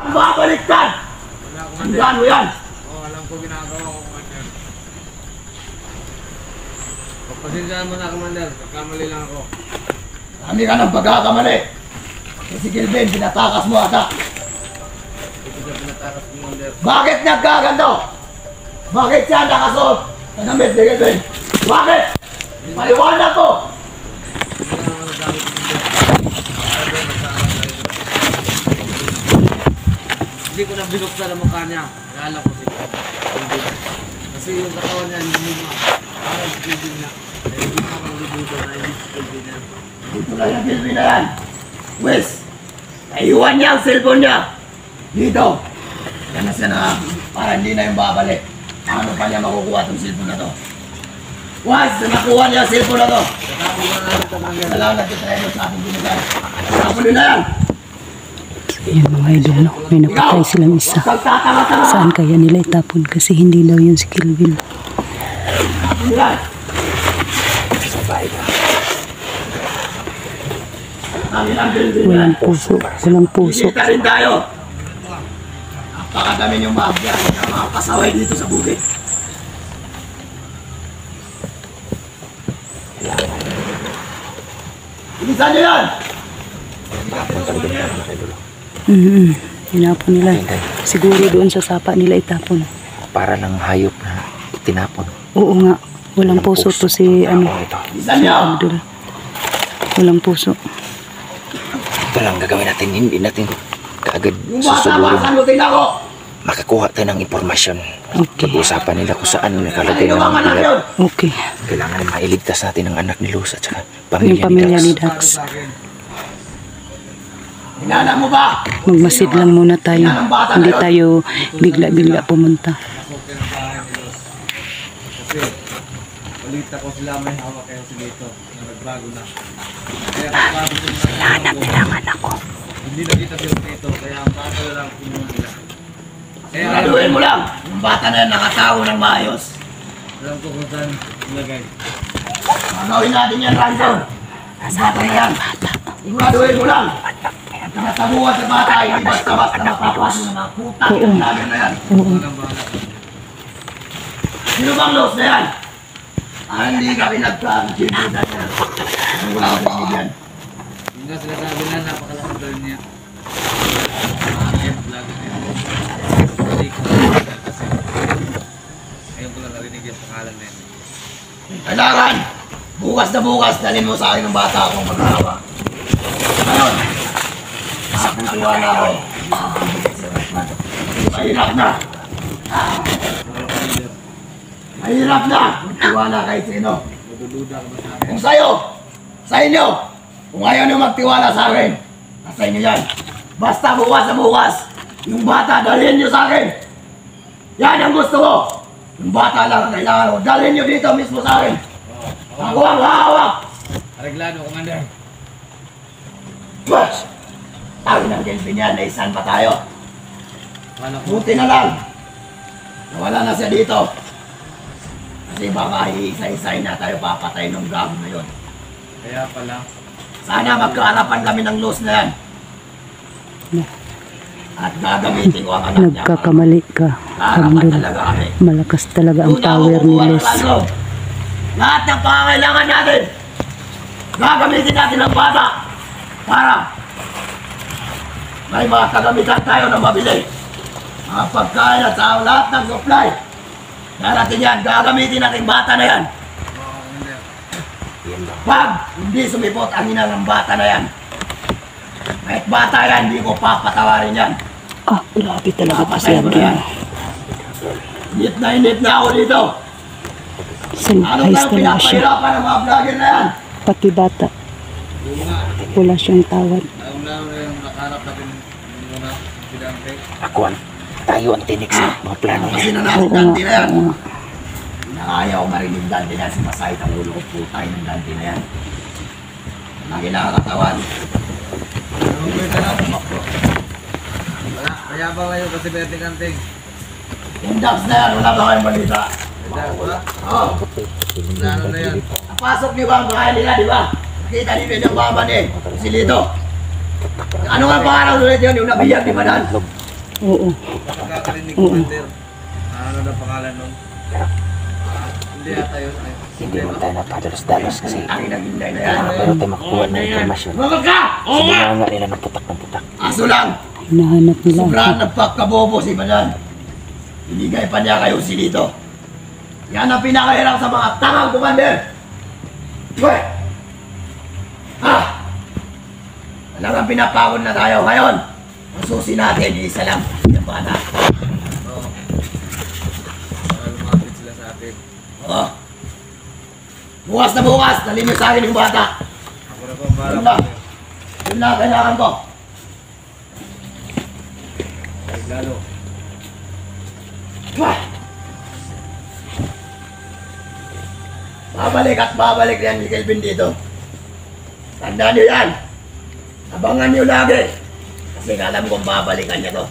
Babaliktad! Tandaan mo yan! Oo, alam ko ginagawa ko, Commander. Pagpasensyaan mo na, Commander. Nagkamali lang ako. Kami ka ng pagkakamali. Si Gilbin, pinatakas mo ata. Ito siya pinatakas, Commander. Bakit nagkaganto? Bakit siya nakasuot? Nanamit ni Gilbin. Bakit? Paliwanag ko! Hindi naman nagamit, Commander. Hindi ko na binuksan ang mukha niya. Naalala ko siya. Kasi yung katawan niya, hindi mo parang Gilbin niya. Hindi mo akong libudo na hindi si Gilbin niya. Dito lang yung Gilbin na yan. Wes, naiwan niya ang cellphone niya. Dito. Yan na siya na para hindi na yung babalik. Ano pa niya makukuha itong cellphone na to? Wes, nakuha niya ang cellphone na to. Tatapos na namin, Commander. Salamat sa tayo sa ating binigay. Tapos din na yan. Yan mga idol, no? May napatay silang isa. Saan kaya nila itapon? Kasi hindi daw yun si Kelvin. Walang puso. Walang puso. Kita rin tayo. Napakadami yung mafia na mga pasaway dito sa bukid. Bilisan nyo yan! Tinapon nila. Siguro doon sa sapa nila itapon. Para ng hayop na tinapon. Oo nga. Walang puso to si ano. Bilisan nyo! Idol. Walang puso. Ito lang gagawin natin. Hindi natin kaagad Yung bata, susugurin. pasagutin ako! Makakuha tayo ng impormasyon. Okay. Pag-uusapan nila kung saan nakalagay Ano ng ang mga anak bilat. yun? Okay. Kailangan mailigtas natin ang anak ni Luz at saka Yung pamilya ni Dax. Dax. Hinana mo ba? Magmasid lang muna tayo. Hindi tayo bigla-bigla pumunta. Pasok kayo ng bahay ni Los. Kasi, balita ko sila may hawak kayo sila ito na nagbago na. Kaya pagbago ko na Hanap nila ang anak ko. hindi na kita sila dito. Kaya ang bata na lang kinuha nila. Kaya Siguraduhin mo lang. Yung bata na yan nakatago ng maayos. alam ko kung saan ilagay. Gagawin natin yan, Ransom. Ang bata na yan. Siguraduhin mo lang. Ang nakatabuhan sa bata, hindi basta-basta mapapasok ng mga putang ng lager na yan. Walang bahala. Sino bang los na yan? Hindi kami nagkakagilid na yan. Ano wala ko nagigyan? Yung nga sila sabi na napakalakas daw niya. Bakit? Lagi na yun. Hindi ko na kasi. Ngayon ko lang narinig yung pangalan na yun. Kailangan, bukas na bukas, dalhin mo sa akin ng bata akong maghahawa. Ngayon, makakutuwa na ako. Mahirap na. Mahirap na. Magtiwala kahit sino. Madududa ka ba sa akin? Kung sa'yo, sa inyo, kung ayaw nyo magtiwala sa akin, nasa inyo yan. Basta bukas na bukas, yung bata, dalhin nyo sa akin. Yan ang gusto ko. Yung bata lang ang kailangan ko. Dalhin nyo dito mismo sa akin. Ako ang hahawak. Areglado, Commander. Bas! Tawag ng Kelvin yan, naisan pa tayo. Wala ko. Buti na lang. Nawala na siya dito. Kasi baka iisa-isay na tayo papatay ng gago na yun. Kaya pala. Sana magkaarapan kami ng loss na yan. At gagamitin ko ang anak niya. Nagkakamali ka. Kaarapan Idol. talaga kami. Malakas talaga ang Doon ako power ni kukuha ng Les. ano. Lahat ng pangangailangan natin. Gagamitin natin ang bata. Para may mga kagamitan tayo na mabili. Mga pagkain at sa lahat ng supply. Darating yan, gagamitin natin bata na yan. Oo, Commander. Pag hindi sumipot ang ina ng bata na yan, kahit bata yan, hindi ko papatawarin yan. Ah, grabe talaga po si Papatayin ko na yan. Adrian. Init na ako dito. Ano Sanitize tayong talaga siya. pinapahirapan ng mga vlogger na yan? Pati bata. Yung nga. Wala siyang tawad. Alam na yung nakaharap natin yung muna pinante. Ako tayo ang tinik sa mga plano niya. Kasi na natin Oo nga. dante na yan. Oo nga. Nakakayaw marinig dante na yan. Sumasahit ang ulo ko putay ng dante na yan. Lagi nakakatawan. Wala, mayabang kayo kasi bete-kanting. Yung dogs na yan, wala ba kayong balita? Wala. Oo. Plano na yan. Napasok niyo ba ang bahay nila, di ba? Nakita niyo yung mama ni si Lito. Ano nga pangalan ulit yun, yung nabiyag ni Madan? Oo. Nakakarinig Oo. Commander. Ano na pangalan nun? Hindi ata yun. Ay, Hindi mo tayo napadalos-dalos kasi Ang inaginday na yan. meron tayo makukuha ng informasyon. Lumabas ka! Sabi nga nila ng putak. Aso lang! Hinahanap nila ako. Sobrang nagpagkabobo si Manan. Binigay pa niya kayo si dito. Yan ang pinakahirap sa mga tangang commander. Uy! Talagang pinapagod na tayo ngayon. Ang susi natin, isa lang. Yung bata. Oo. Para lumapit sila sa atin. Oo. Bukas na bukas, dalhin niyo sa akin yung bata. Ako na po, para Yun lang. Yun lang, kailangan ko. Lalo. Babalik at babalik yan ni Kelvin dito. Tandaan niyo yan. Abangan niyo lagi. Kasi alam kong babalikan niya to.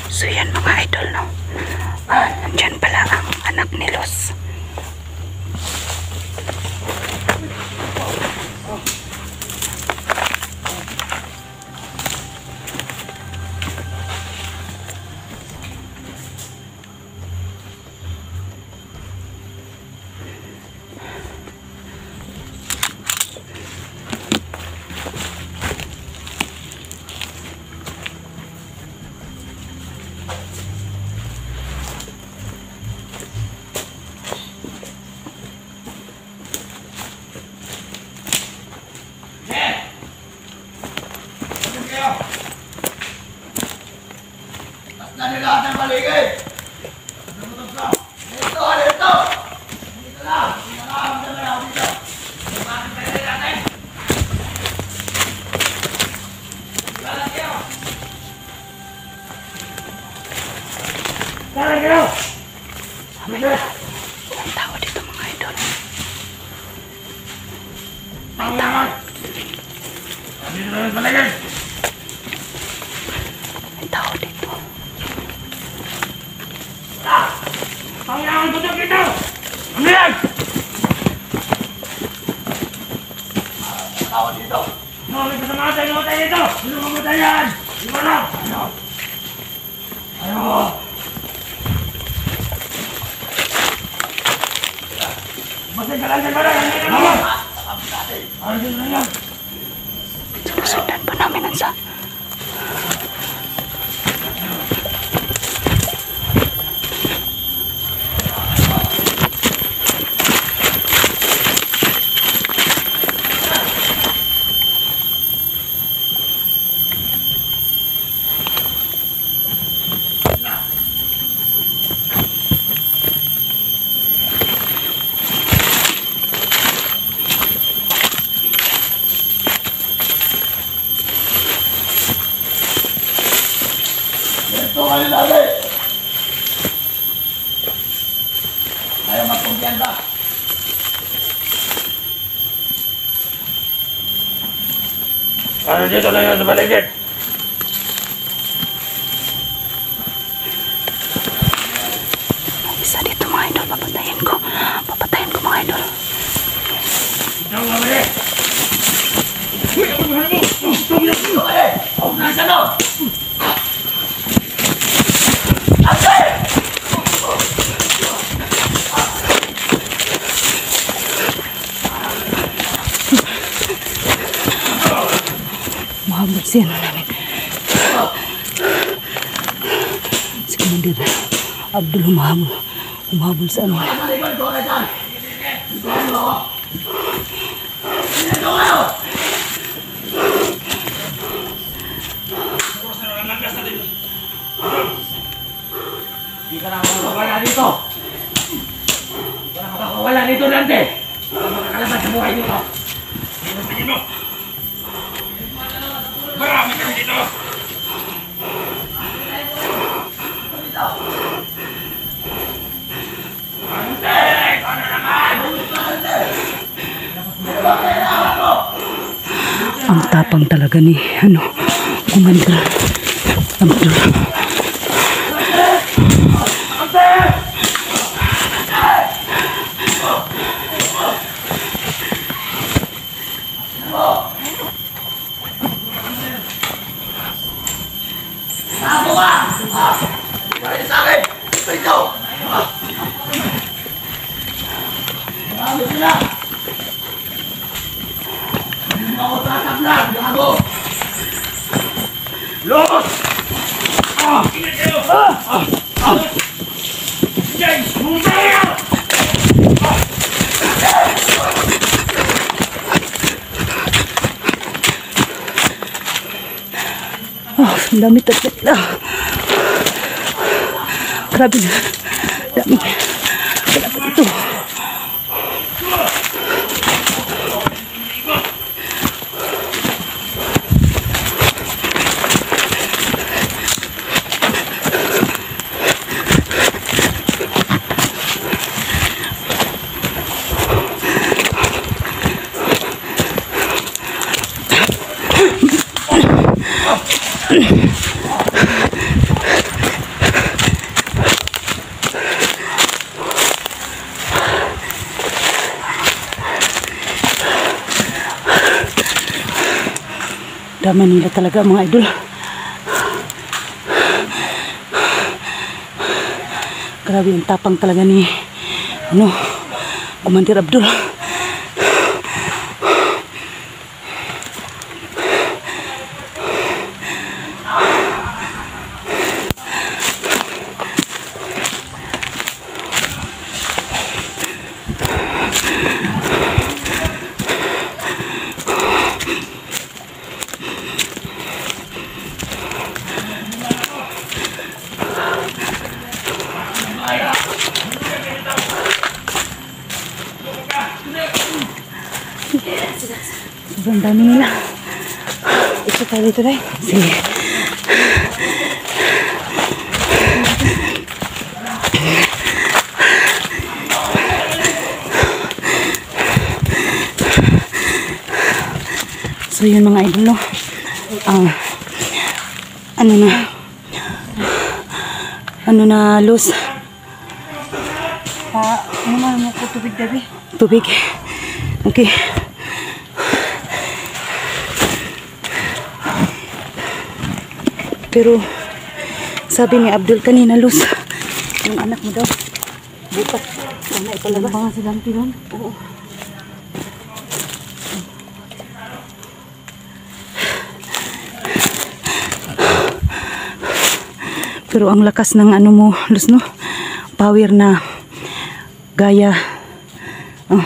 So yan mga idol, no? Nandyan pala ang anak ni Los. Basta niyo lahat ng paligid. Tumutok ka. Dito, dito. Dito lang. Pinakaamda na ako dito. Bakit tayo natin? Galang kayo. Galang kayo. Ang tao dito mga idol. May tawag. Dito lang paligid. May tao dito. Pangyayang tutok dito! Ano yan? Tao dito! Ano ka sa mga tayo dito? Sino mamatay yan? Di ba lang? Ano? Ano? Masay ka lang dyan ba lang? Ano? Ano dito na yan? Sinusundan po namin ang sa... Ito kayo lagi! Ayaw magkumpiyansa! Ano dito na yun sa baligid? Ang isa dito mga idol. Papatayin ko. Papatayin ko mga idol. Ito ang mamali! Ito kayo! Huwag na sa loob! Mahabol siya na namin. Si Commander Abdul humahabol. Humahabol sa amin. Malikod ko kayo dyan! Ito ang ako! Ito kayo! Hindi ka na makakawala dito! Hindi ka na makakawala dito, Dante! Hindi ka makakalaban sa buhay dito! Dito sa dito! Marami kami dito! Dito! Dante! Ikaw na naman! Dante! Dapat mo ba kailangan mo? Ang tapang talaga ni Commander Abdul. Tabo ka! Balik sa akin! Ito, ito! Marami sila! Hindi mo ako tatablan! Gago! Los! James! Mumaya! Ang dami target na. Grabe na. Dami. Wala pa dito. Dami nila talaga mga idol. Grabe ang tapang talaga ni Commander Abdul. Sobrang dami nila. Ito tayo dito dahil. Sige. So yun mga idol, no? Ano na lose? Ano mo ko tubig dabi? Tubig. Okay. Pero sabi ni Abdul kanina, lose yung anak mo daw. Bukas. Sana ipalabas. Baka si Dante doon? Oo. Pero ang lakas ng ano mo, Luz, no? Power na gaya. Oh.